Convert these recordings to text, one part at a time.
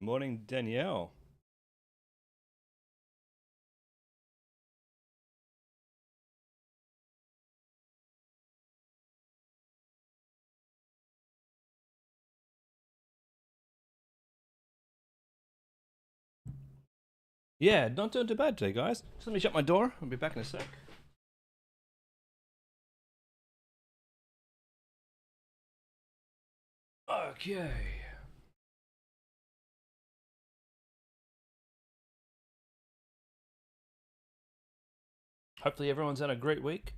Morning, Danielle. Yeah, not doing too bad today, guys. Just let me shut my door. I'll be back in a sec. Okay. Hopefully, everyone's had a great week.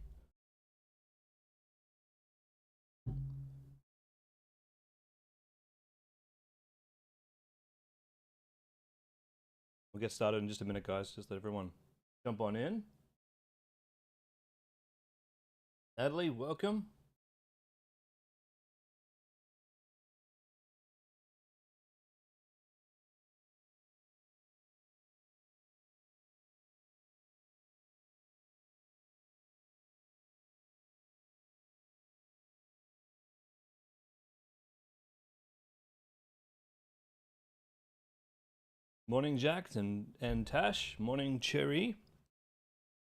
We'll get started in just a minute, guys. Just let everyone jump on in. Natalie, welcome. Morning, Jack and Tash. Morning, Cherry.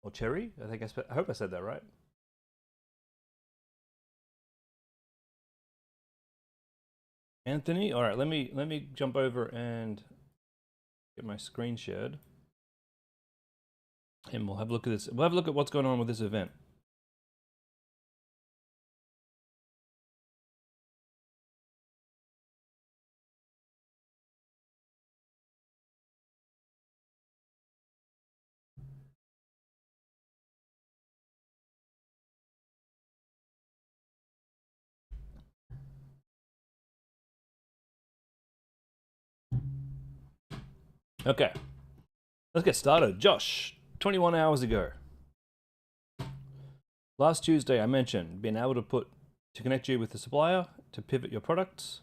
Or Cherry? I hope I said that right. Anthony. All right, let me jump over and get my screen shared, and we'll have a look at this. We'll have a look at what's going on with this event. Okay, let's get started. Josh, 21 hours ago. Last Tuesday, I mentioned being able to connect you with the supplier to pivot your products.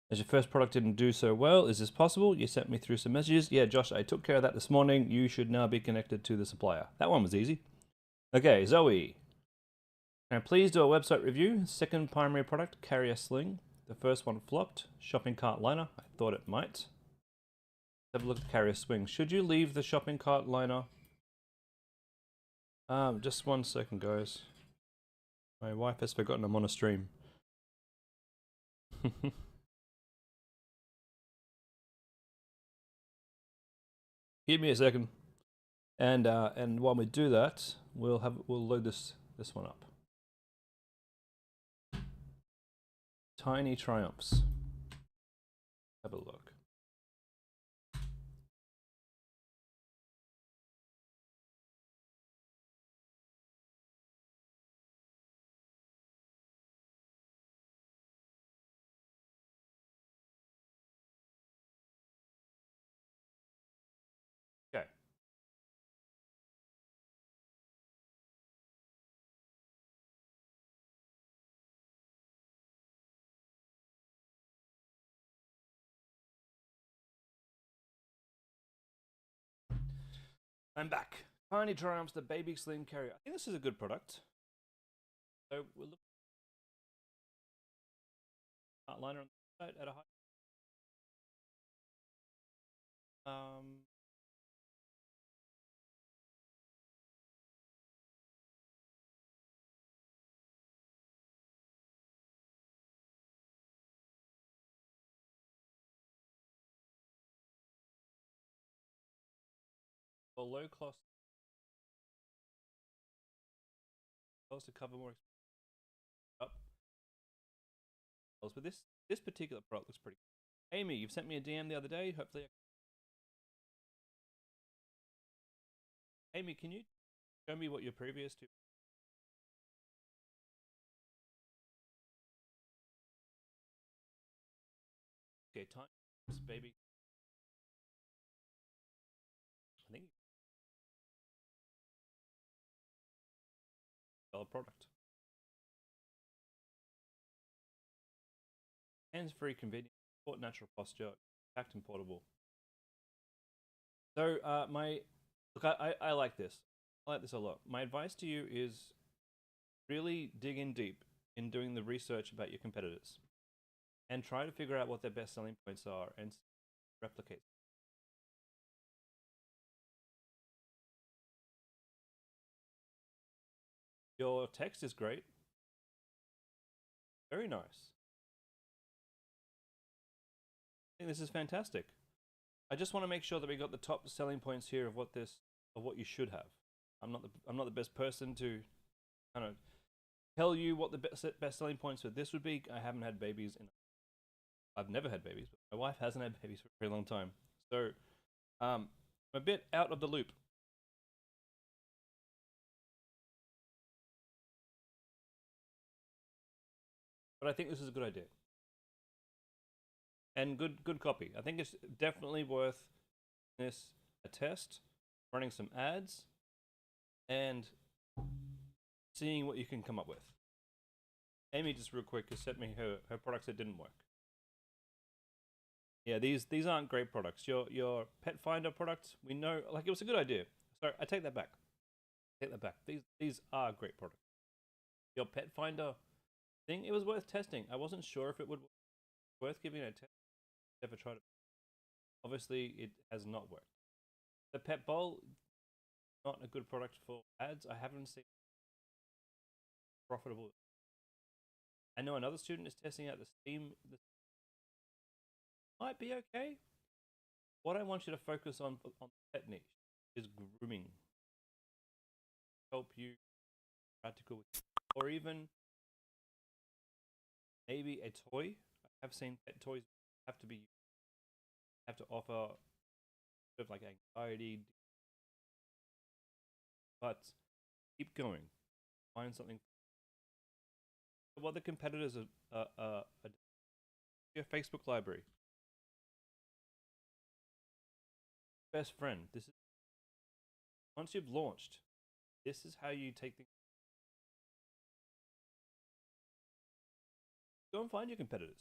As your first product didn't do so well, is this possible? You sent me through some messages. Yeah, Josh, I took care of that this morning. You should now be connected to the supplier. That one was easy. Okay, Zoe. Can I please do a website review? Second primary product, carrier sling. The first one flopped. Shopping cart liner. I thought it might. Let's have a look at carrier swing. Should you leave the shopping cart liner? Just 1 second, guys. My wife has forgotten I'm on a stream. Give me a second, and while we do that, we'll load this one up. Tiny triumphs. Have a look. Okay. I'm back. Tiny triumphs, the baby sling carrier. I think this is a good product. So we'll look at liner on the side at a high. For low cost to cover more up. But this particular product looks pretty. Amy, you've sent me a DM the other day. Hopefully, Amy, can you show me what your previous to? Okay, time baby. I think valid product. Hands-free, convenient, support natural posture, packed and portable. So my look, I like this. I like this a lot. My advice to you is really dig in deep in doing the research about your competitors and try to figure out what their best selling points are and replicate. Your text is great. Very nice. I think this is fantastic. I just want to make sure that we got the top selling points here of what you should have. I'm not the best person to kind of tell you what the best selling points for this would be. I haven't had babies I've never had babies, but my wife hasn't had babies for a very long time. So I'm a bit out of the loop. But I think this is a good idea. And good copy. I think it's definitely worth this a test, running some ads, and seeing what you can come up with. Amy just real quick has sent me her products that didn't work. Yeah, these aren't great products. Your pet finder products, we know, like, it was a good idea. Sorry, I take that back. Take that back. These are great products. Your pet finder thing, it was worth testing. I wasn't sure if it would worth giving it a test. Never tried it. Obviously, it has not worked. The pet bowl, not a good product for ads. I haven't seen profitable. I know another student is testing out the Steam. Might be okay. What I want you to focus on the pet niche is grooming. Help you practical, or even maybe a toy. I have seen pet toys have to offer sort of like anxiety, but keep going. Find something. What the competitors are your Facebook library. Best friend. This is once you've launched. This is how you take things. Go and find your competitors.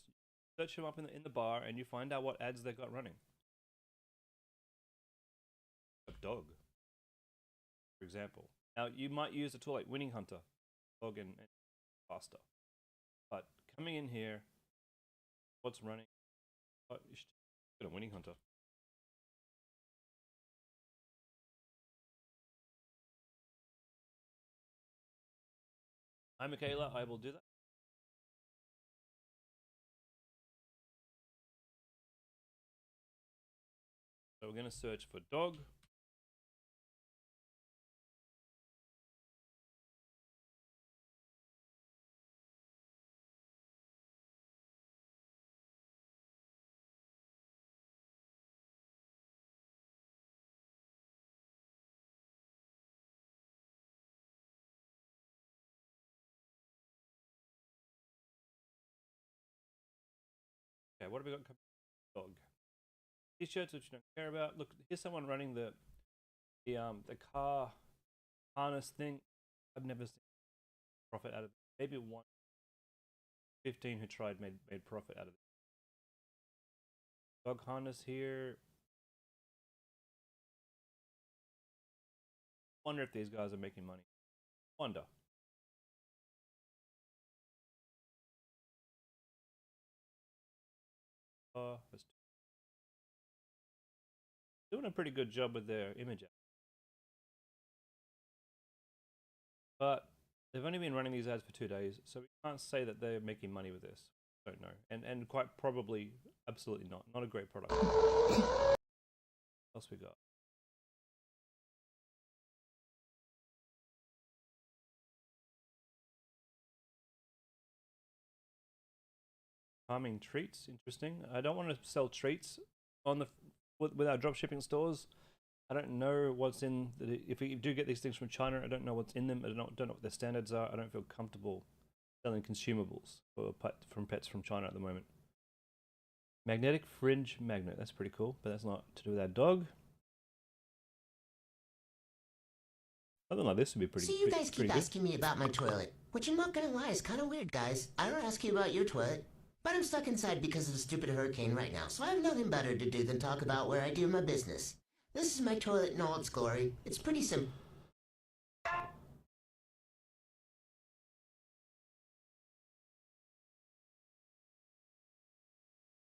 Search them up in the bar, and you find out what ads they got running. A dog, for example. Now you might use a tool like Winning Hunter, dog and faster. But coming in here, what's running? Oh, you should go to Winning Hunter. Hi, Michaela. I will do that. So we're going to search for dog. Okay, what have we got? Dog. T-shirts which you don't care about. Look, here's someone running the car harness thing. I've never seen profit out of it. Maybe 15 who tried made profit out of it. Dog harness here. Wonder if these guys are making money. Wonder. That's doing a pretty good job with their image. But they've only been running these ads for 2 days, so we can't say that they're making money with this. Don't know. And quite probably, absolutely not. Not a great product. What else we got? Farming treats, interesting. I don't want to sell treats on with our dropshipping stores. I don't know what's in if we do get these things from China. I don't know what's in them. I don't know what their standards are. I don't feel comfortable selling consumables from pets from China at the moment. Magnetic fringe magnet. That's pretty cool, but that's not to do with our dog. Something like this would be pretty. See, you guys keep asking me about my toilet, which I'm not gonna lie is kind of weird, guys. I don't ask you about your toilet, but I'm stuck inside because of the stupid hurricane right now, so I have nothing better to do than talk about where I do my business. This is my toilet in all its glory. It's pretty simple.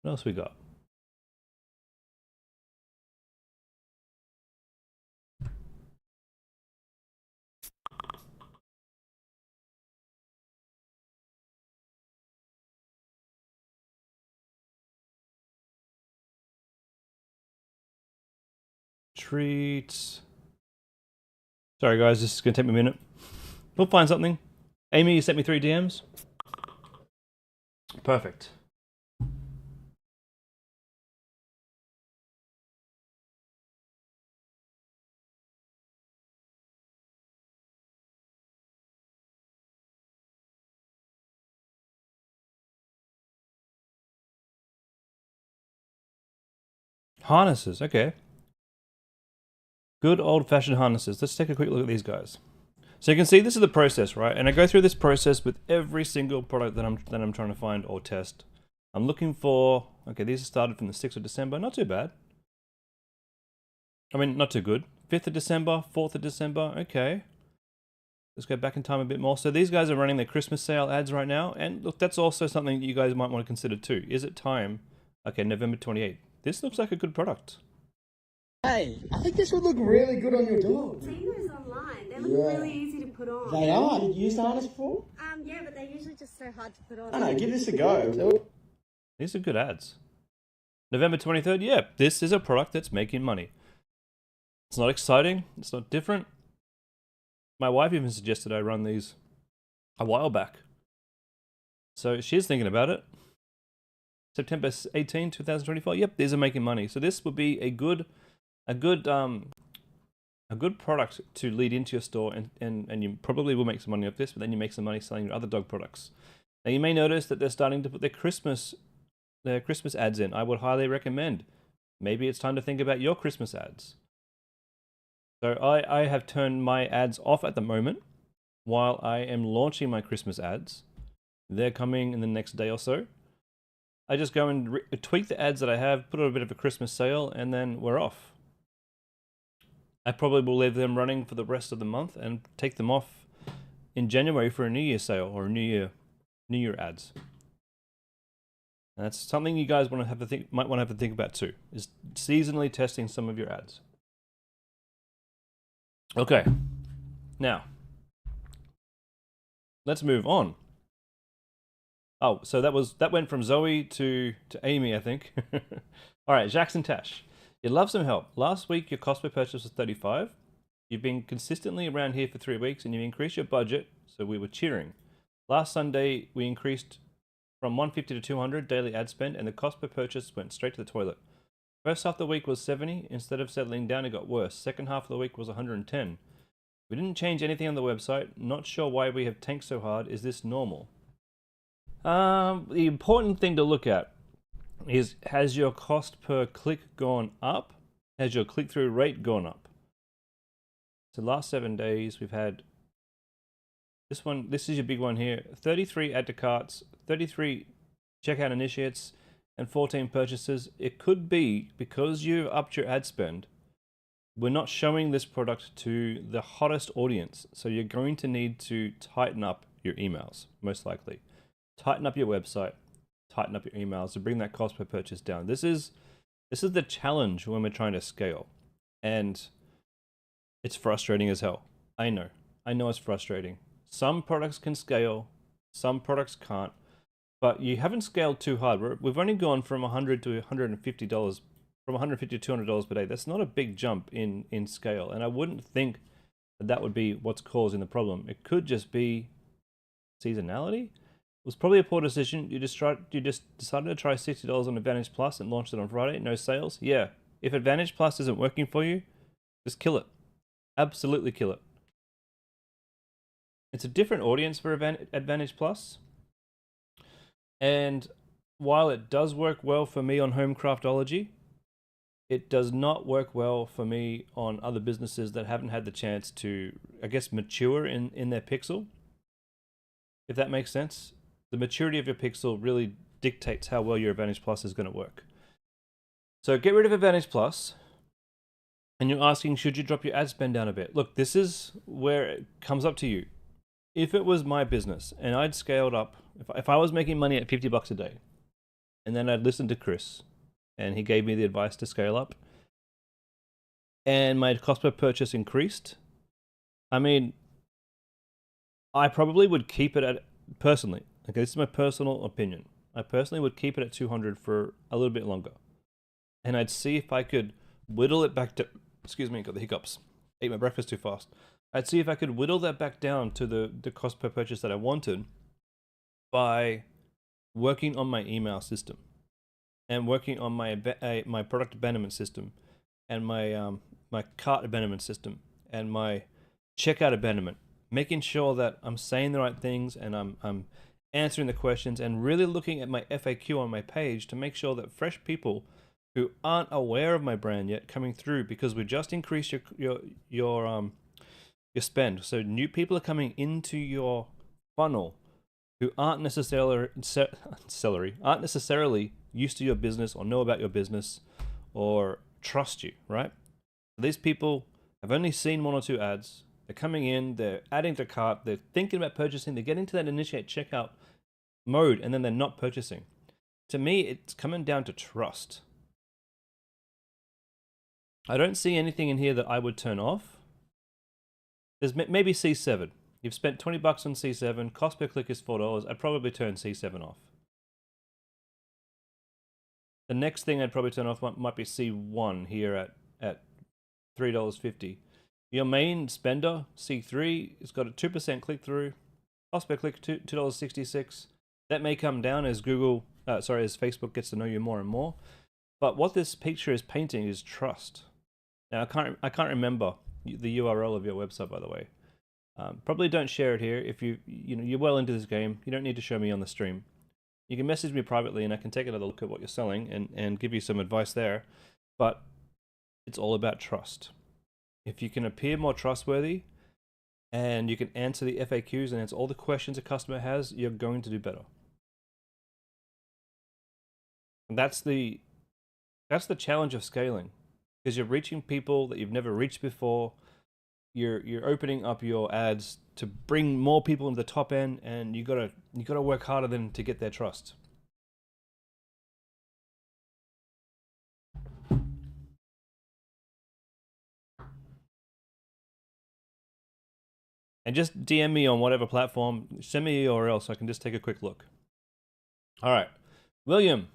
What else we got? Treats. Sorry guys, this is gonna take me a minute. We'll find something. Amy, you sent me 3 DMs. Perfect. Harnesses, okay. Good old-fashioned harnesses. Let's take a quick look at these guys. So you can see this is the process, right? And I go through this process with every single product that I'm trying to find or test. I'm looking for, okay, these started from the 6th of December, not too bad. I mean, not too good. 5th of December, 4th of December, okay. Let's go back in time a bit more. So these guys are running their Christmas sale ads right now. And look, that's also something that you guys might want to consider too. Is it time? Okay, November 28th. This looks like a good product. Hey, I think this would look really good on your dog. Seen those online. They look really easy to put on. They are. Did you use the harness before? Yeah, but they're usually just so hard to put on. I know, give this a go. These are good ads. November 23rd, yeah, this is a product that's making money. It's not exciting, it's not different. My wife even suggested I run these a while back. So she's thinking about it. September 18, 2024, yep, these are making money. So this would be a good product to lead into your store, and you probably will make some money off this, but then you make some money selling your other dog products. Now you may notice that they're starting to put their Christmas ads in. I would highly recommend. Maybe it's time to think about your Christmas ads. So I have turned my ads off at the moment while I am launching my Christmas ads. They're coming in the next day or so. I just go and tweak the ads that I have, put on a bit of a Christmas sale, and then we're off. I probably will leave them running for the rest of the month and take them off in January for a New Year sale or a New Year ads. And that's something you guys might want to have to think about too, is seasonally testing some of your ads. Okay, now let's move on. Oh, so that went from Zoe to Amy, I think. All right, Jackson Tash, you'd love some help. Last week your cost per purchase was $35. You've been consistently around here for 3 weeks, and you've increased your budget, so we were cheering. Last Sunday we increased from 150 to 200 daily ad spend, and the cost per purchase went straight to the toilet. First half of the week was 70. Instead of settling down, it got worse. Second half of the week was 110. We didn't change anything on the website. Not sure why we have tanked so hard. Is this normal? The important thing to look at is, has your cost per click gone up? Has your click-through rate gone up? So last 7 days we've had this one. This is your big one here. 33 add to carts, 33 checkout initiates, and 14 purchases. It could be because you've upped your ad spend. We're not showing this product to the hottest audience. So you're going to need to tighten up your emails, most likely. Tighten up your website, tighten up your emails to bring that cost per purchase down. This is the challenge when we're trying to scale. And it's frustrating as hell. I know it's frustrating. Some products can scale, some products can't. But you haven't scaled too hard. We've only gone from $100 to $150, from $150 to $200 per day. That's not a big jump in scale. And I wouldn't think that would be what's causing the problem. It could just be seasonality. It was probably a poor decision. You just decided to try $60 on Advantage Plus and launched it on Friday. No sales. Yeah. If Advantage Plus isn't working for you, just kill it. Absolutely kill it. It's a different audience for Advantage Plus. And while it does work well for me on Homecraftology, it does not work well for me on other businesses that haven't had the chance to, I guess, mature in their pixel. If that makes sense. The maturity of your pixel really dictates how well your Advantage Plus is going to work. So get rid of Advantage Plus. And you're asking, should you drop your ad spend down a bit? Look, this is where it comes up to you. If it was my business and I'd scaled up, if I was making money at $50 a day, and then I'd listened to Chris, and he gave me the advice to scale up, and my cost per purchase increased, I mean, I probably would keep it at, personally, okay, this is my personal opinion, I personally would keep it at 200 for a little bit longer. And I'd see if I could whittle it back Excuse me, got the hiccups. Ate my breakfast too fast. I'd see if I could whittle that back down to the cost per purchase that I wanted by working on my email system and working on my product abandonment system and my cart abandonment system and my checkout abandonment, making sure that I'm saying the right things and I'm answering the questions and really looking at my FAQ on my page to make sure that fresh people who aren't aware of my brand yet coming through, because we just increased your spend. So new people are coming into your funnel who aren't necessarily used to your business or know about your business or trust you, right? These people have only seen 1 or 2 ads. They're coming in, they're adding to cart, they're thinking about purchasing, they get into that initiate checkout mode, and then they're not purchasing. To me, it's coming down to trust. I don't see anything in here that I would turn off. There's maybe C7. You've spent $20 on C7, cost per click is $4. I'd probably turn C7 off. The next thing I'd probably turn off might be C1 here at $3.50. Your main spender, C3, has got a 2% click through. Cost per click $2.66. That may come down as as Facebook gets to know you more and more. But what this picture is painting is trust. Now I can't remember the URL of your website, by the way. Probably don't share it here. If you're well into this game, you don't need to show me on the stream. You can message me privately and I can take another look at what you're selling and give you some advice there. But it's all about trust. If you can appear more trustworthy and you can answer the FAQs and answer all the questions a customer has, you're going to do better. And that's the challenge of scaling, because you're reaching people that you've never reached before. You're opening up your ads to bring more people into the top end, and you gotta work harder than to get their trust. And just DM me on whatever platform. Send me a URL so I can just take a quick look. All right, William,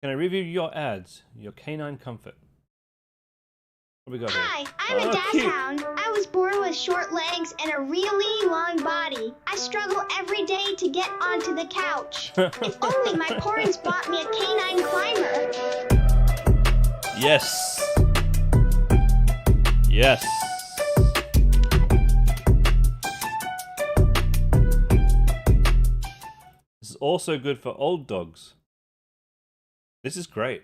can I review your ads? Your canine comfort. What we got here? Hi, I'm a dachshund. I was born with short legs and a really long body. I struggle every day to get onto the couch. If only my parents bought me a canine climber. Yes. Yes. This is also good for old dogs. This is great.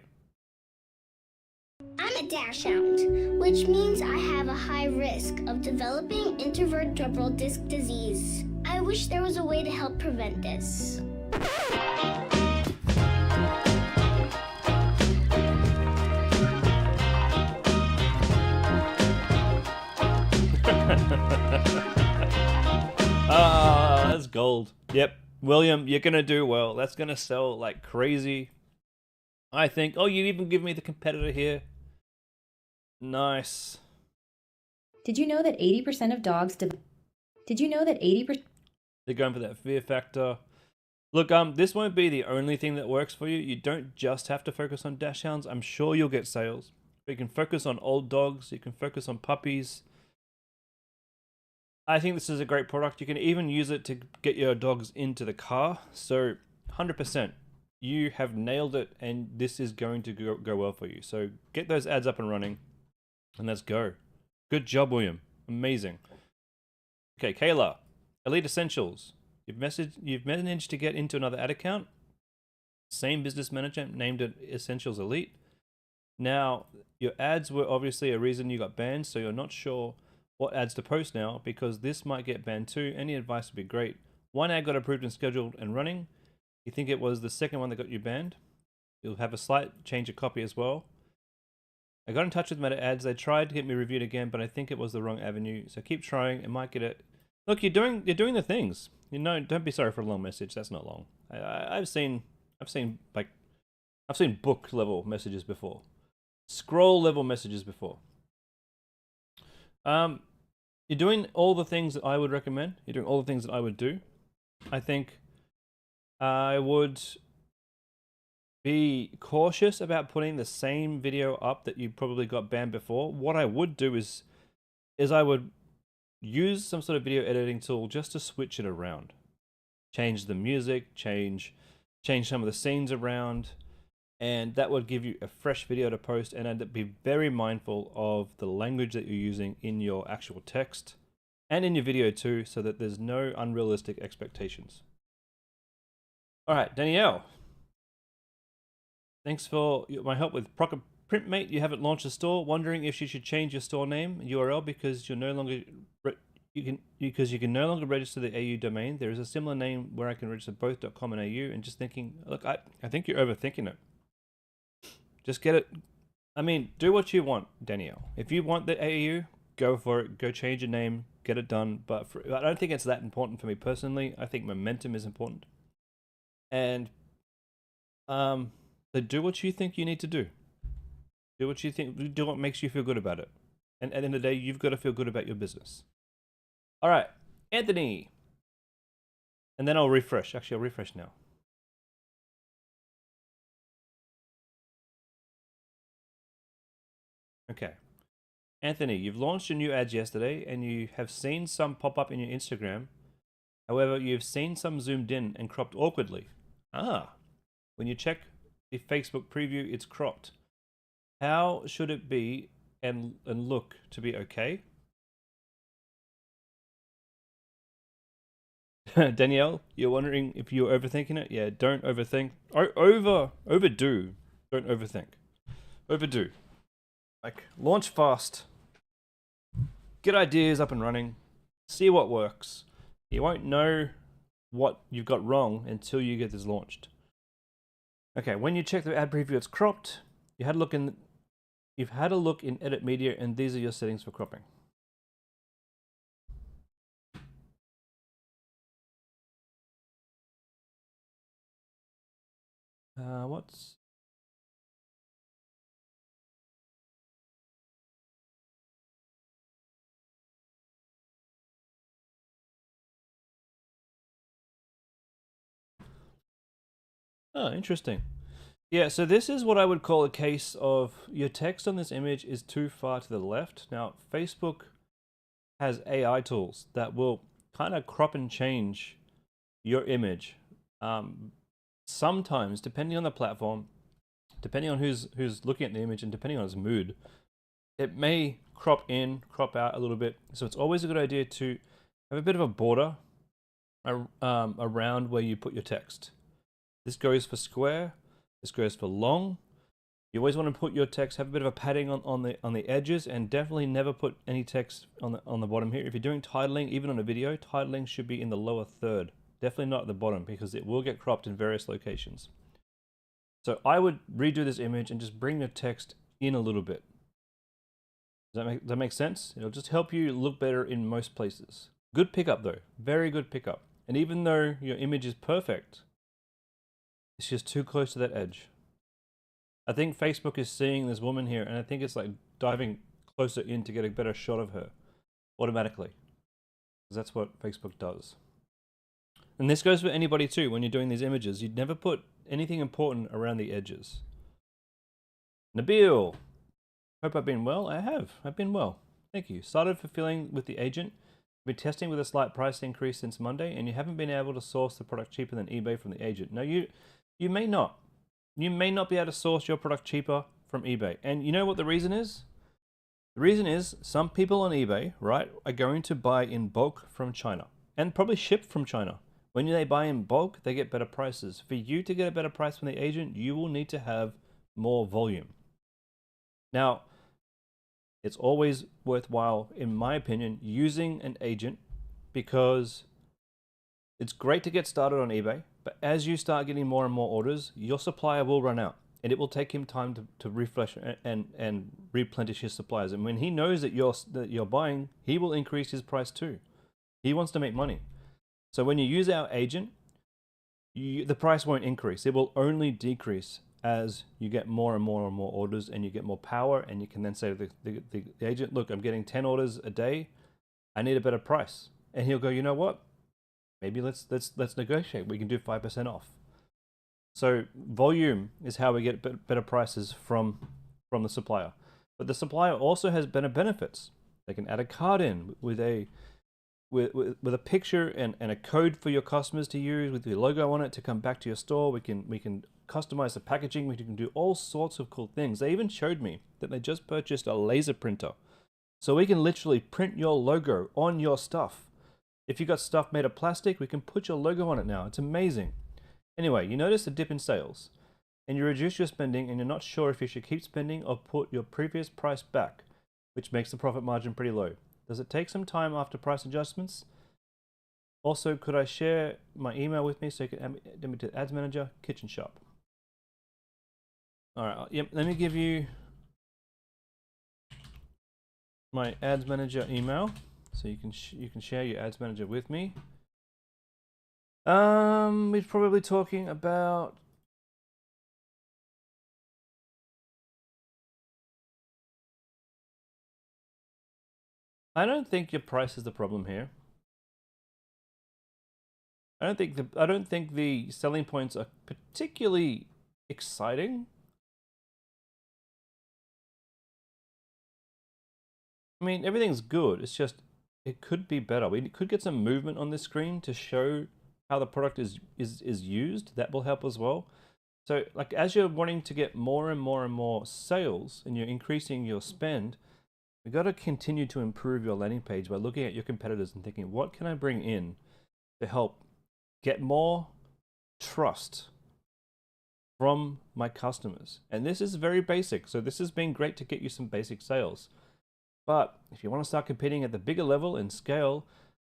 I'm a dachshund, which means I have a high risk of developing intervertebral disc disease. I wish there was a way to help prevent this. That's gold. Yep. William, you're gonna do well. That's gonna sell like crazy. I think. Oh, you even give me the competitor here. Nice. Did you know that 80% of dogs Did you know that 80%? They're going for that fear factor. Look, this won't be the only thing that works for you. You don't just have to focus on dachshunds. I'm sure you'll get sales. But you can focus on old dogs. You can focus on puppies. I think this is a great product. You can even use it to get your dogs into the car. So 100%, you have nailed it, and this is going to go well for you. So get those ads up and running, and let's go. Good job, William. Amazing. Okay, Kayla, Elite Essentials. You've managed to get into another ad account. Same business manager, named it Essentials Elite. Now, your ads were obviously a reason you got banned, so you're not sure what ads to post now, because this might get banned too. Any advice would be great. One ad got approved and scheduled and running. You think it was the second one that got you banned? You'll have a slight change of copy as well. I got in touch with Meta Ads. They tried to get me reviewed again, but I think it was the wrong avenue. So keep trying. It might get it. Look, you're doing the things. You know, don't be sorry for a long message. That's not long. I've seen book level messages before, scroll level messages before. You're doing all the things that I would recommend. You're doing all the things that I would do. I think I would be cautious about putting the same video up that you probably got banned before. What I would do is I would use some sort of video editing tool just to switch it around. Change the music, change some of the scenes around, and that would give you a fresh video to post. And I'd be very mindful of the language that you're using in your actual text and in your video too, so that there's no unrealistic expectations. All right, Danielle. Thanks for my help with Procker Printmate. You haven't launched a store. Wondering if you should change your store name and URL because you're no longer you can no longer register the AU domain. There is a similar name where I can register both .com and AU. And just thinking, look, I think you're overthinking it. Just get it. I mean, do what you want, Danielle. If you want the AU, go for it. Go change your name. Get it done. But I don't think it's that important for me personally. I think momentum is important. And so do what you think you need to do. Do what you think. Do what makes you feel good about it. And at the end of the day, you've got to feel good about your business. All right, Anthony. And then I'll refresh. Actually, I'll refresh now. Okay. Anthony, you've launched your new ads yesterday and you have seen some pop up in your Instagram. However, you've seen some zoomed in and cropped awkwardly. When you check the Facebook preview, it's cropped. How should it be and look to be okay? Danielle, you're wondering if you're overthinking it? Yeah, don't overthink. Overdo. Don't overthink. Overdo. Like, launch fast. Get ideas up and running. See what works. You won't know what you've got wrong until you get this launched. Okay, when you check the ad preview, it's cropped. You've had a look in edit media, and these are your settings for cropping. What's... Oh, interesting. Yeah, so this is what I would call a case of your text on this image is too far to the left. Now, Facebook has AI tools that will kind of crop and change your image. Sometimes, depending on the platform, depending on who's looking at the image and depending on its mood, it may crop in, crop out a little bit. So it's always a good idea to have a bit of a border around where you put your text. This goes for square. This goes for long. You always want to put your text, have a bit of a padding on the edges, and definitely never put any text on the bottom here. If you're doing titling, even on a video, titling should be in the lower third. Definitely not at the bottom because it will get cropped in various locations. So I would redo this image and just bring the text in a little bit. Does that make sense? It'll just help you look better in most places. Good pickup though, very good pickup. And even though your image is perfect, it's just too close to that edge. I think Facebook is seeing this woman here, and I think it's like diving closer in to get a better shot of her automatically. Because that's what Facebook does. And this goes for anybody too. When you're doing these images, you'd never put anything important around the edges. Nabil, hope I've been well. I have. I've been well. Thank you. Started fulfilling with the agent. Been testing with a slight price increase since Monday, and you haven't been able to source the product cheaper than eBay from the agent. No, you may not. You may not be able to source your product cheaper from eBay. And you know what the reason is? The reason is some people on eBay, right, are going to buy in bulk from China and probably ship from China. When they buy in bulk, they get better prices. For you to get a better price from the agent, you will need to have more volume. Now, it's always worthwhile, in my opinion, using an agent because it's great to get started on eBay, but as you start getting more and more orders, your supplier will run out and it will take him time to refresh and replenish his suppliers. And when he knows that you're buying, he will increase his price too. He wants to make money. So when you use our agent, the price won't increase. It will only decrease as you get more and more and more orders and you get more power, and you can then say to the agent, look, I'm getting 10 orders a day. I need a better price. And he'll go, you know what? Maybe let's negotiate. We can do 5% off. So volume is how we get better prices from the supplier. But the supplier also has better benefits. They can add a card in with a picture and a code for your customers to use with your logo on it to come back to your store. We can customize the packaging. We can do all sorts of cool things. They even showed me that they just purchased a laser printer. So we can literally print your logo on your stuff. If you got stuff made of plastic, we can put your logo on it now. It's amazing. Anyway, you notice a dip in sales and you reduce your spending and you're not sure if you should keep spending or put your previous price back, which makes the profit margin pretty low. Does it take some time after price adjustments? Also, could I share my email with me so you can add me to Ads Manager, Kitchen Shop? All right, yep, let me give you my Ads Manager email so you can share your Ads Manager with me. We're probably talking about I don't think your price is the problem here. I don't think the selling points are particularly exciting. I mean, everything's good. It's just it could be better. We could get some movement on this screen to show how the product is used. That will help as well. So, like, as you're wanting to get more and more and more sales, and you're increasing your spend, you've got to continue to improve your landing page by looking at your competitors and thinking, what can I bring in to help get more trust from my customers? And this is very basic. So this has been great to get you some basic sales. But if you want to start competing at the bigger level and scale,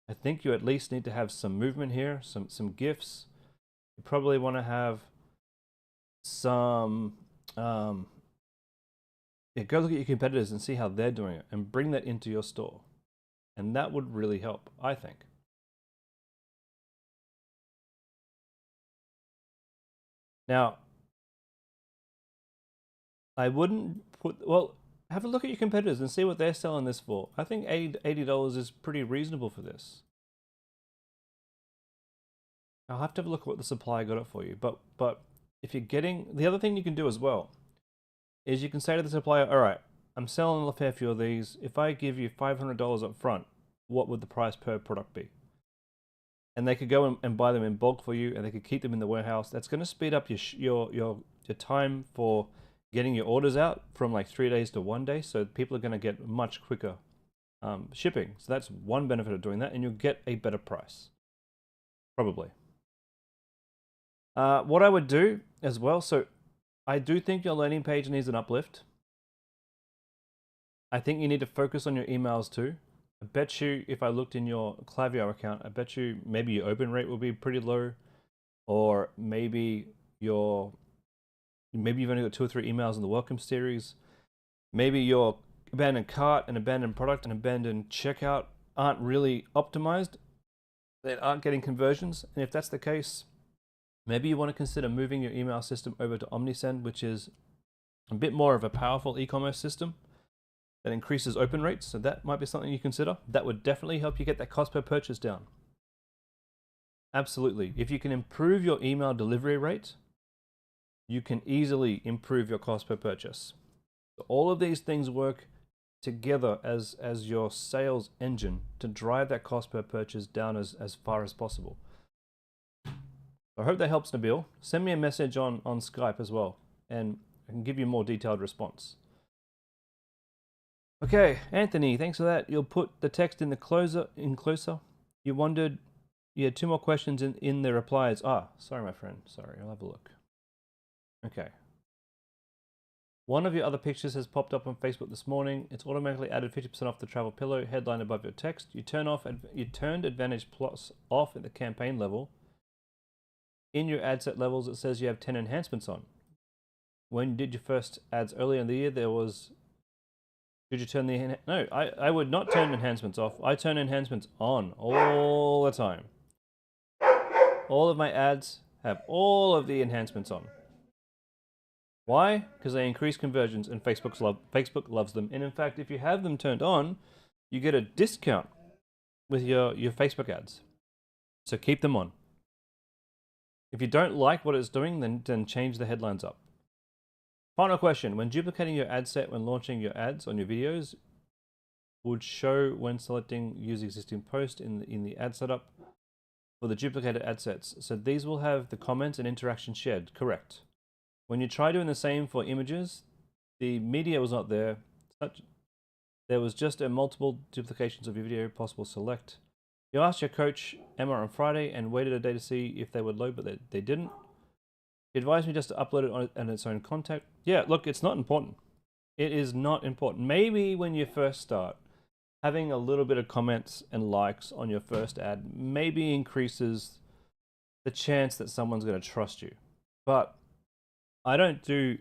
I think you at least need to have some movement here, some gifts. You probably want to have some go look at your competitors and see how they're doing it and bring that into your store. And that would really help, I think. Now, I wouldn't put, well, have a look at your competitors and see what they're selling this for. I think $80 is pretty reasonable for this. I'll have to have a look at what the supplier got it for you. But if you're getting, the other thing you can do as well is you can say to the supplier, all right, I'm selling a fair few of these. If I give you $500 up front, what would the price per product be? And they could go and buy them in bulk for you, and they could keep them in the warehouse. That's going to speed up your time for getting your orders out from like 3 days to 1 day. So people are going to get much quicker shipping. So that's one benefit of doing that, and you'll get a better price, probably. What I would do as well, so I do think your landing page needs an uplift. I think you need to focus on your emails too. I bet you if I looked in your Klaviyo account, I bet you maybe your open rate will be pretty low, or maybe you've only got 2 or 3 emails in the welcome series. Maybe your abandoned cart and abandoned product and abandoned checkout aren't really optimized. They aren't getting conversions. And if that's the case, maybe you want to consider moving your email system over to OmniSend, which is a bit more of a powerful e-commerce system that increases open rates. So that might be something you consider. That would definitely help you get that cost per purchase down. Absolutely. If you can improve your email delivery rate, you can easily improve your cost per purchase. So all of these things work together as your sales engine to drive that cost per purchase down as far as possible. I hope that helps, Nabil. Send me a message on Skype as well, and I can give you a more detailed response. Okay, Anthony, thanks for that. You'll put the text in the closer. You wondered, you had 2 more questions in the replies. Sorry, my friend. Sorry, I'll have a look. Okay. One of your other pictures has popped up on Facebook this morning. It's automatically added 50% off the travel pillow headline above your text. You turned Advantage Plus off at the campaign level. In your ad set levels, it says you have 10 enhancements on. When you did your first ads earlier in the year, did you turn the, no, I would not turn enhancements off. I turn enhancements on all the time. All of my ads have all of the enhancements on. Why? Because they increase conversions and Facebook loves them. And in fact, if you have them turned on, you get a discount with your Facebook ads. So keep them on. If you don't like what it's doing, then change the headlines up. Final question. When duplicating your ad set when launching your ads on your videos, would show when selecting use existing post in the ad setup for the duplicated ad sets. So these will have the comments and interaction shared. Correct. When you try doing the same for images, the media was not there. There was just a multiple duplications of your video possible select. You asked your coach Emma on Friday and waited a day to see if they would load, but they didn't. He advised me just to upload it on its own content. Yeah, look, it's not important. It is not important. Maybe when you first start, having a little bit of comments and likes on your first ad maybe increases the chance that someone's going to trust you. But I don't do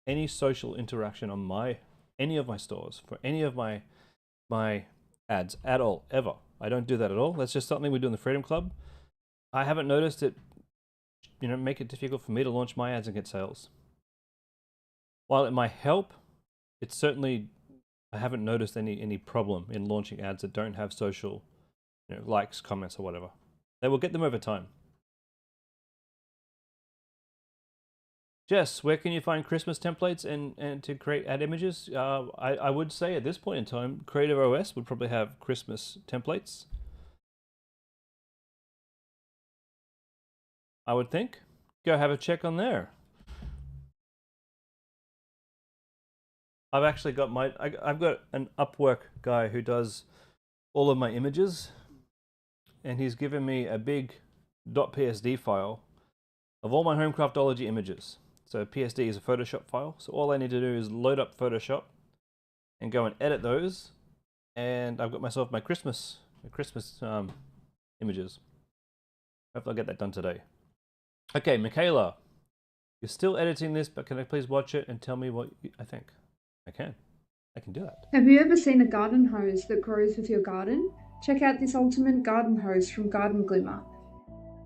any social interaction on any of my stores for any of my ads at all, ever. I don't do that at all. That's just something we do in the Freedom Club. I haven't noticed it, make it difficult for me to launch my ads and get sales. While it might help, it's certainly, I haven't noticed any problem in launching ads that don't have social, likes, comments, or whatever. They will get them over time. Jess, where can you find Christmas templates and to create ad images? I would say at this point in time, Creative OS would probably have Christmas templates. I would think. Go have a check on there. I've actually got I've got an Upwork guy who does all of my images, and he's given me a big .psd file of all my Homecraftology images. So PSD is a Photoshop file. So all I need to do is load up Photoshop and go and edit those. And I've got myself my Christmas images. Hopefully I'll get that done today. Okay, Michaela, you're still editing this, but can I please watch it and tell me what I think? I can do that. Have you ever seen a garden hose that grows with your garden? Check out this ultimate garden hose from Garden Glimmer.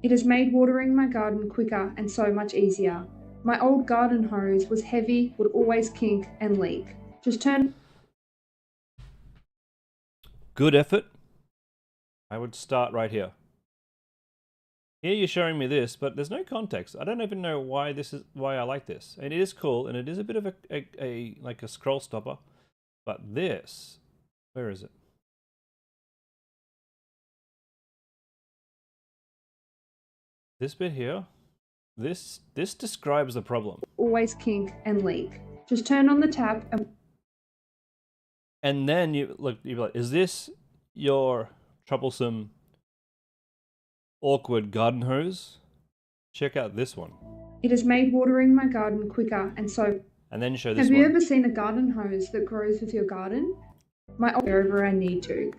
It has made watering my garden quicker and so much easier. My old garden hose was heavy, would always kink and leak. Just turn... Good effort. I would start right here. Here you're showing me this, but there's no context. I don't even know why I like this. And it is cool, and it is a bit of like a scroll stopper. But this, where is it? This bit here. This describes the problem. Always kink and leak. Just turn on the tap and then you're like, is this your troublesome, awkward garden hose? Check out this one. It has made watering my garden quicker and so... And then show this one. Have you ever seen a garden hose that grows with your garden? Wherever I need to.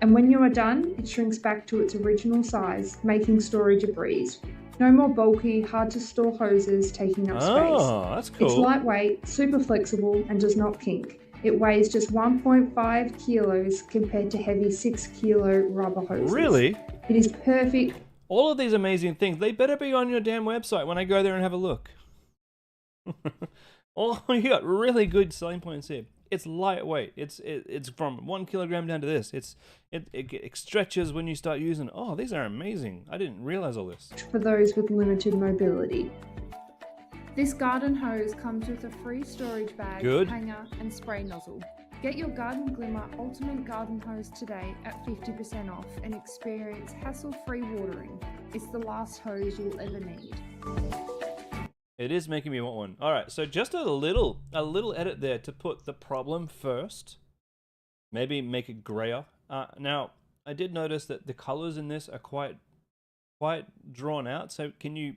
And when you are done, it shrinks back to its original size, making storage a breeze. No more bulky, hard to store hoses taking up space. Oh, that's cool. It's lightweight, super flexible, and does not kink. It weighs just 1.5 kilos compared to heavy 6 kilo rubber hoses. Really? It is perfect. All of these amazing things, they better be on your damn website when I go there and have a look. Oh, you got really good selling points here. It's lightweight. It's from 1 kilogram down to this. It stretches when you start using it. Oh, these are amazing. I didn't realize all this. For those with limited mobility. This garden hose comes with a free storage bag, hanger and spray nozzle. Get your Garden Glimmer Ultimate Garden Hose today at 50% off and experience hassle-free watering. It's the last hose you'll ever need. It is making me want one. All right, so just a little edit there to put the problem first. Maybe make it grayer. Now, I did notice that the colors in this are quite drawn out. So can you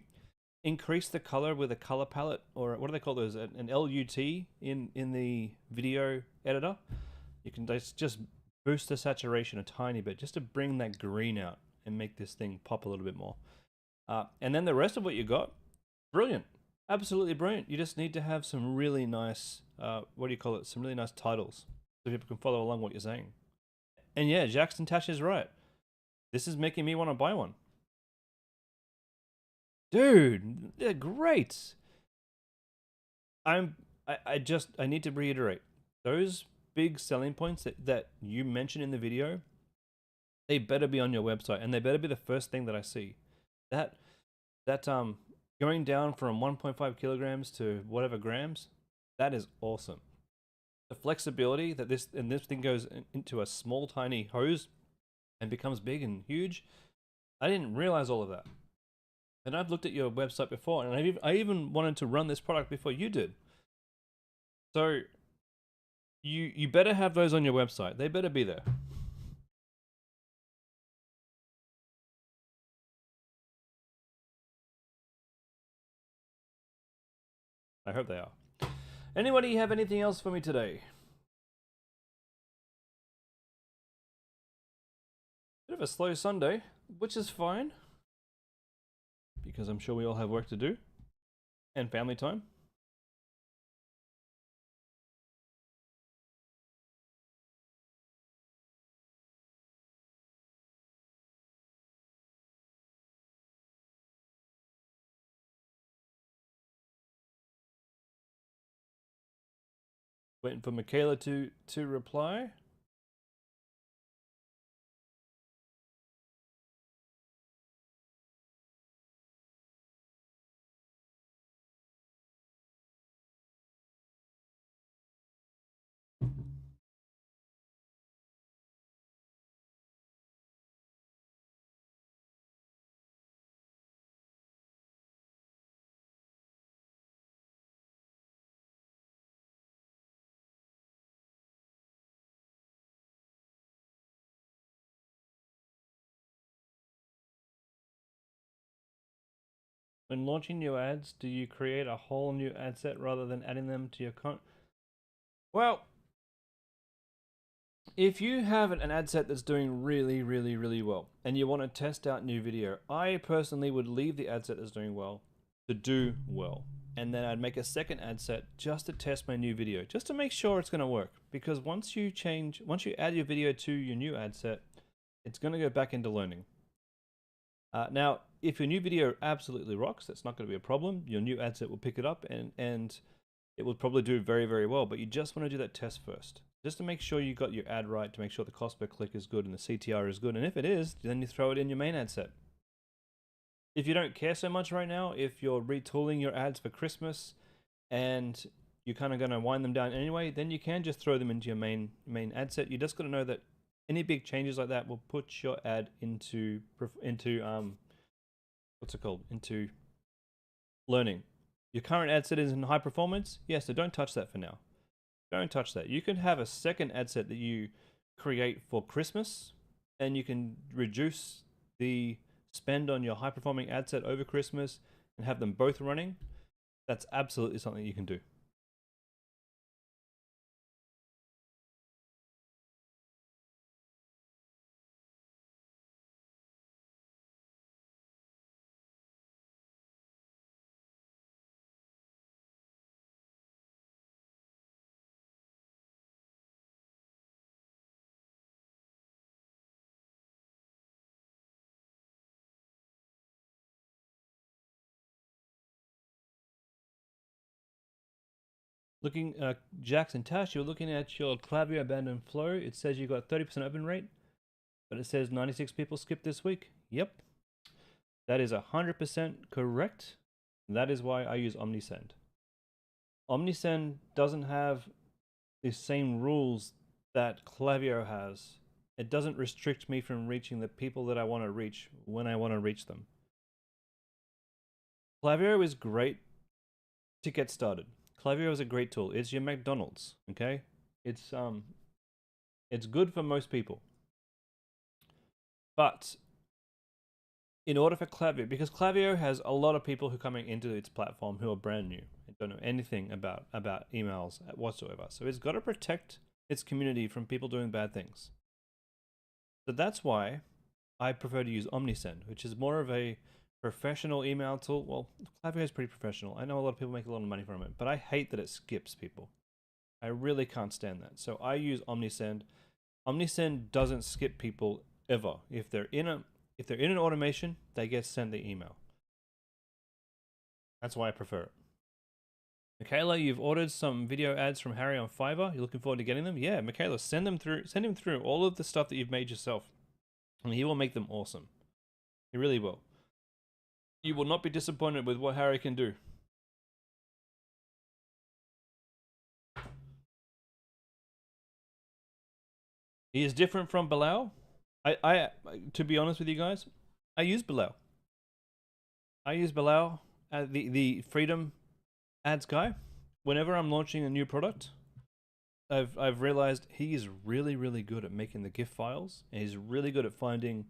increase the color with a color palette, or what do they call those? An LUT in the video editor. You can just boost the saturation a tiny bit just to bring that green out and make this thing pop a little bit more. And then the rest of what you got, brilliant. Absolutely brilliant. You just need to have some really nice, some really nice titles so people can follow along what you're saying. And yeah, Jackson Tash is right. This is making me want to buy one. Dude, they're great. I need to reiterate, those big selling points that you mentioned in the video, they better be on your website, and they better be the first thing that I see. That Going down from 1.5 kilograms to whatever grams, that is awesome. The flexibility that this thing goes into a small tiny hose and becomes big and huge. I didn't realize all of that. And I've looked at your website before, and I even wanted to run this product before you did. So you better have those on your website. They better be there. I hope they are. Anybody have anything else for me today? Bit of a slow Sunday, which is fine, because I'm sure we all have work to do and family time. Waiting for Michaela to reply. When launching new ads, do you create a whole new ad set rather than adding them to your Well, if you have an ad set that's doing really well and you want to test out new video, I personally would leave the ad set that's doing well to do well. And then I'd make a second ad set just to test my new video, just to make sure it's going to work. Because once you add your video to your new ad set, it's going to go back into learning. Now, if your new video absolutely rocks, that's not going to be a problem. Your new ad set will pick it up and it will probably do very well. But you just want to do that test first, just to make sure you got your ad right, to make sure the cost per click is good and the CTR is good. And if it is, then you throw it in your main ad set. If you don't care so much right now, if you're retooling your ads for Christmas and you're kind of going to wind them down anyway, then you can just throw them into your main ad set. You just got to know that any big changes like that will put your ad into into learning. Your current ad set is in high performance, yes, so don't touch that for now. Don't touch that. You can have a second ad set that you create for Christmas, and you can reduce the spend on your high performing ad set over Christmas and have them both running. That's absolutely something you can do. Looking, Jackson Tash, you're looking at your Klaviyo abandoned flow. It says you got 30% open rate, but it says 96 people skipped this week. Yep, that is 100% correct. That is why I use OmniSend. OmniSend doesn't have the same rules that Klaviyo has. It doesn't restrict me from reaching the people that I want to reach when I want to reach them. Klaviyo is great to get started. Klaviyo is a great tool. It's your McDonald's, okay? It's good for most people. But in order for Klaviyo, because Klaviyo has a lot of people who are coming into its platform who are brand new and don't know anything about emails whatsoever. So it's got to protect its community from people doing bad things. So that's why I prefer to use OmniSend, which is more of a professional email tool. Well, Klaviyo is pretty professional. I know a lot of people make a lot of money from it, but I hate that it skips people. I really can't stand that. So I use OmniSend. OmniSend doesn't skip people ever. If they're in an automation, they get sent the email. That's why I prefer it. Michaela, you've ordered some video ads from Harry on Fiverr. You're looking forward to getting them? Yeah, Michaela, send him through all of the stuff that you've made yourself, and he will make them awesome. He really will. You will not be disappointed with what Harry can do. He is different from Bilal. To be honest with you guys, I use Bilal. The Freedom Ads guy. Whenever I'm launching a new product, I've realized he is really good at making the GIF files, and he's really good at finding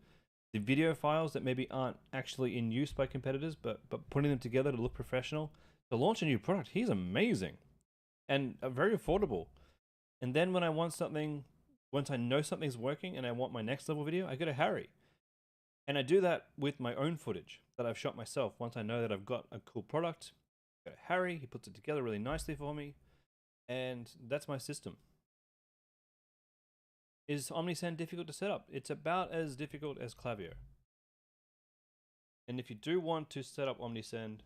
the video files that maybe aren't actually in use by competitors, but putting them together to look professional. To launch a new product, he's amazing and very affordable. And then when I want something, once I know something's working and I want my next level video, I go to Harry. And I do that with my own footage that I've shot myself. Once I know that I've got a cool product, I go to Harry, he puts it together really nicely for me, and that's my system. Is OmniSend difficult to set up? It's about as difficult as Klaviyo. And if you do want to set up OmniSend,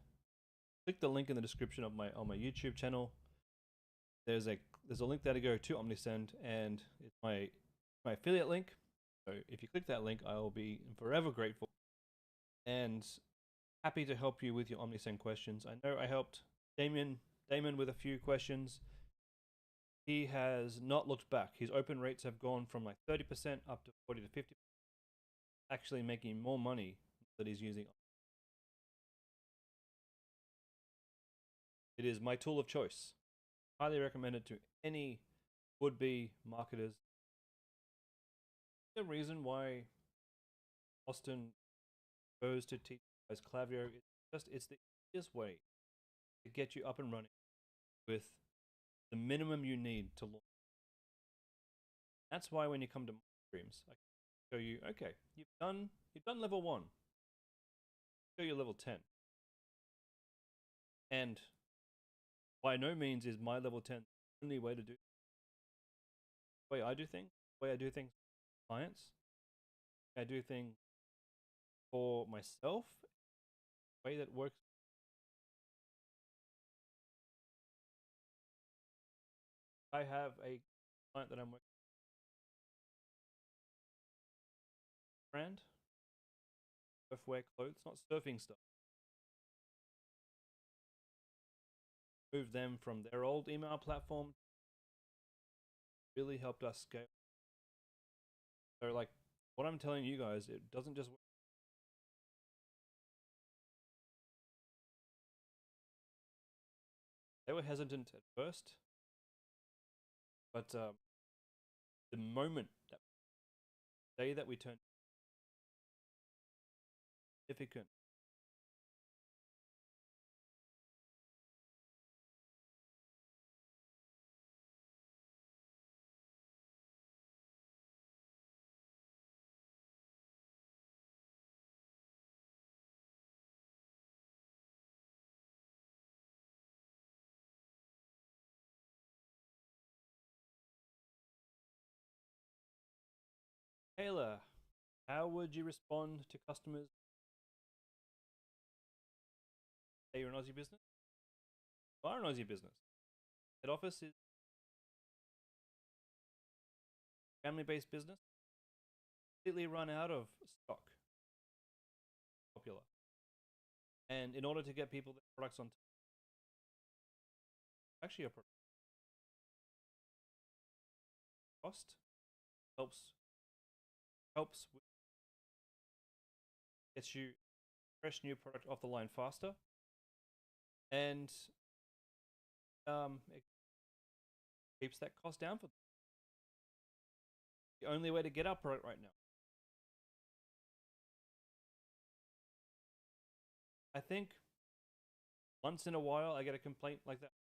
click the link in the description of on my YouTube channel. There's a link there to go to OmniSend, and it's my affiliate link. So if you click that link, I will be forever grateful and happy to help you with your OmniSend questions. I know I helped Damon with a few questions. He has not looked back. His open rates have gone from like 30% up to 40 to 50%, actually making more money that he's using. It is my tool of choice. Highly recommend it to any would-be marketers. The reason why Austin goes to teach as Klaviyo is it's the easiest way to get you up and running with the minimum you need to launch. That's why when you come to my streams, I can show you, okay, you've done level 1. Show you level 10. And by no means is my level 10 the only way to do it. The way I do things, for clients, I do things for myself, the way that works. I have a client that I'm working with, brand, surfwear clothes, not surfing stuff. Move them from their old email platform. Really helped us scale. So like what I'm telling you guys, it doesn't just work. They were hesitant at first, but the moment that day that we turned significant, Taylor, how would you respond to customers? Say you're an Aussie business. You are an Aussie business. Head office is family-based business. Completely run out of stock. Popular. And in order to get people their products on actually a product cost helps gets you fresh new product off the line faster, and it keeps that cost down for them. The only way to get our product right now. I think once in a while I get a complaint like that.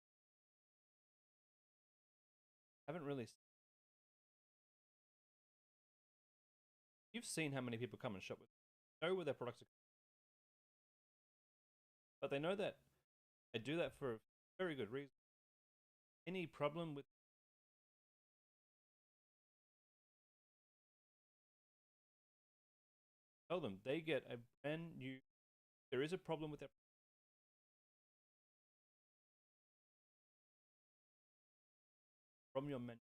I haven't really. You've seen how many people come and shop with them, know where their products are, but they know that I do that for a very good reason. Any problem with tell them they get a brand new. There is a problem with their from your menu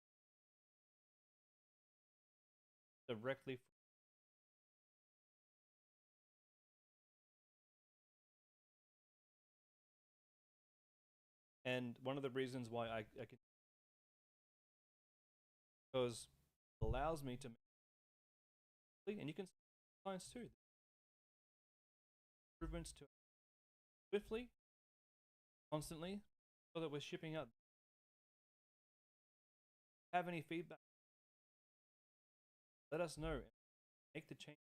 directly. And one of the reasons why I can, because it allows me to make, and you can clients too, improvements to swiftly, constantly, so that we're shipping out. Have any feedback? Let us know. Make the change.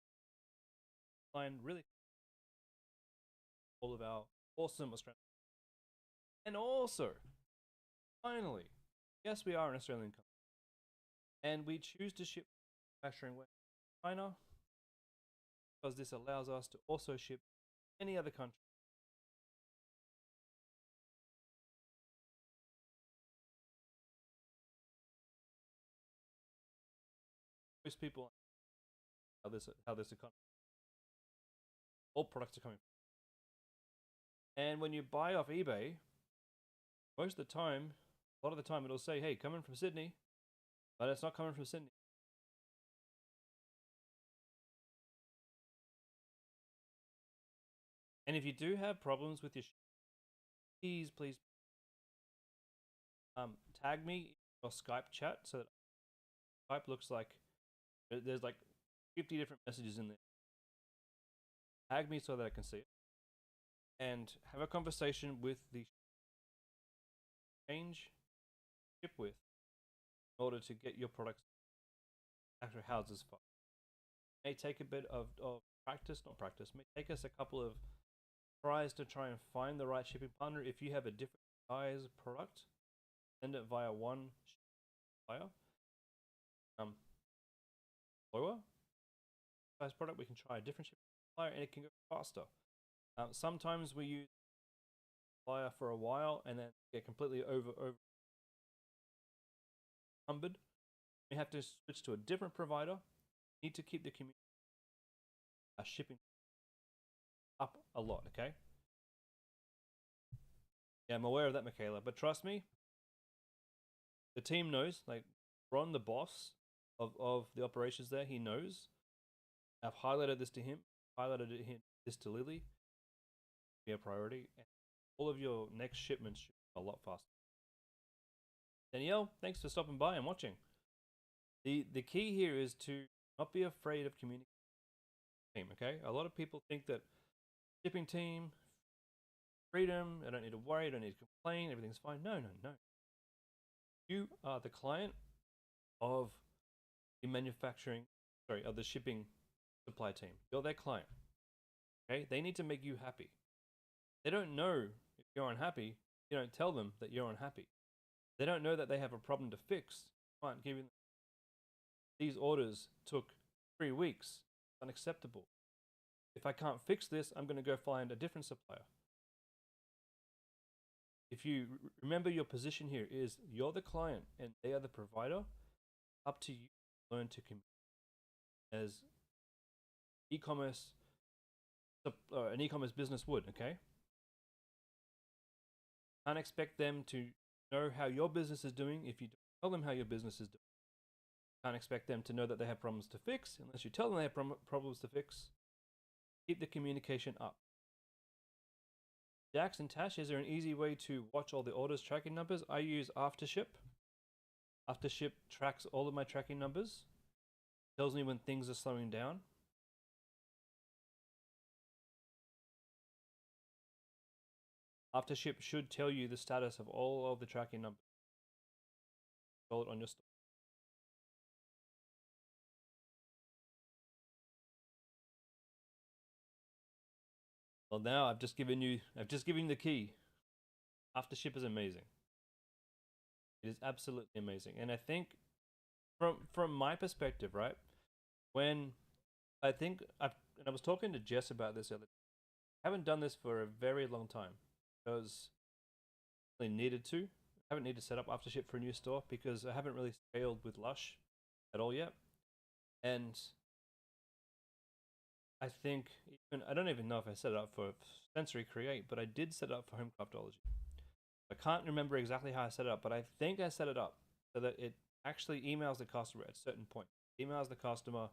Line really all of our awesome Australian. And also, finally, yes, we are an Australian company, and we choose to ship manufacturing in China because this allows us to also ship any other country. Most people how this economy, all products are coming. And when you buy off eBay, most of the time, a lot of the time, it'll say, "Hey, coming from Sydney," but it's not coming from Sydney. And if you do have problems with your please tag me in your Skype chat so that Skype looks like there's like 50 different messages in there. Tag me so that I can see it. And have a conversation with the change ship with in order to get your products after houses fast. May take a bit of practice, not practice, may take us a couple of tries to try and find the right shipping partner. If you have a different size product, send it via one supplier. Lower size product, we can try a different shipping supplier and it can go faster. Sometimes we use supplier for a while and then get completely over encumbered. We have to switch to a different provider. Need to keep the community shipping up a lot, okay? Yeah, I'm aware of that, Michaela, but trust me, the team knows. Like Ron, the boss of the operations there, he knows. I've highlighted this to him, this to Lily. Be a priority, and all of your next shipments should be a lot faster. Danielle, thanks for stopping by and watching. The key here is to not be afraid of communicating. Okay, a lot of people think that shipping team, freedom, I don't need to worry, I don't need to complain, everything's fine. No. You are the client of the of the shipping supply team. You're their client. Okay, they need to make you happy. They don't know if you're unhappy. You don't tell them that you're unhappy. They don't know that they have a problem to fix. You can't give them. These orders took 3 weeks. Unacceptable. If I can't fix this, I'm going to go find a different supplier. If you remember, your position here is you're the client and they are the provider. Up to you to learn to communicate as e-commerce, an e-commerce business would, okay? Can't expect them to know how your business is doing if you don't tell them how your business is doing. Can't expect them to know that they have problems to fix unless you tell them they have problems to fix. Keep the communication up. Jax and Tash, is there an easy way to watch all the orders tracking numbers? I use Aftership. Aftership tracks all of my tracking numbers. Tells me when things are slowing down. Aftership should tell you the status of all of the tracking numbers. Install it on your store. Well, now I've just given you the key. Aftership is amazing. It is absolutely amazing, and I think from my perspective, right? When I was talking to Jess about this earlier. I haven't done this for a very long time because I really needed to. I haven't needed to set up Aftership for a new store because I haven't really scaled with Lush at all yet, and I think I don't even know if I set it up for Sensory Create, but I did set it up for Homecraftology. I can't remember exactly how I set it up, but I think I set it up so that it actually emails the customer at a certain point. It emails the customer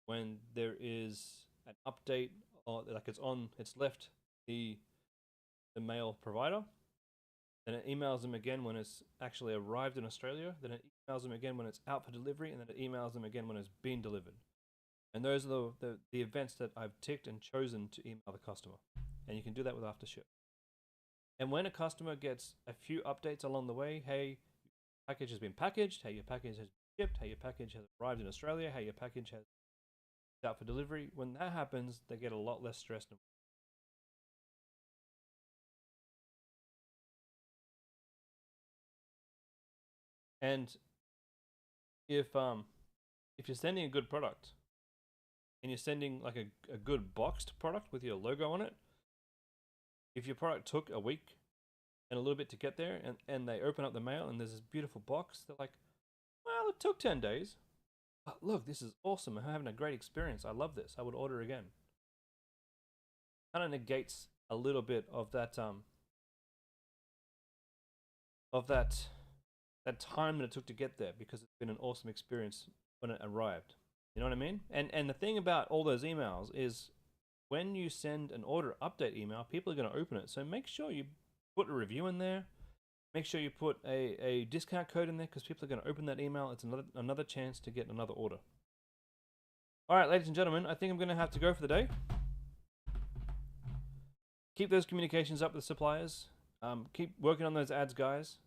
when there is an update, or like it's left the mail provider, then it emails them again when it's actually arrived in Australia, then it emails them again when it's out for delivery, and then it emails them again when it's been delivered. And those are the events that I've ticked and chosen to email the customer. And you can do that with AfterShip. And when a customer gets a few updates along the way, hey, your package has been packaged, hey, your package has been shipped, hey, your package has arrived in Australia, hey, your package has been out for delivery, when that happens, they get a lot less stressed. And if you're sending a good product and you're sending like a good boxed product with your logo on it, if your product took a week and a little bit to get there, and they open up the mail and there's this beautiful box, they're like, well, it took 10 days. But look, this is awesome. I'm having a great experience. I love this. I would order again. Kind of negates a little bit of that that time that it took to get there, because it's been an awesome experience when it arrived. You know what I mean? And the thing about all those emails is when you send an order update email, people are going to open it. So make sure you put a review in there. Make sure you put a discount code in there, because people are going to open that email. It's another chance to get another order. All right, ladies and gentlemen, I think I'm going to have to go for the day. Keep those communications up with suppliers. Keep working on those ads, guys.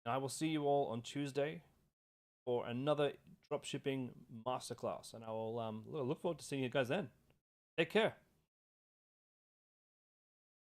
And I will see you all on Tuesday for another dropshipping masterclass. And I will look forward to seeing you guys then. Take care.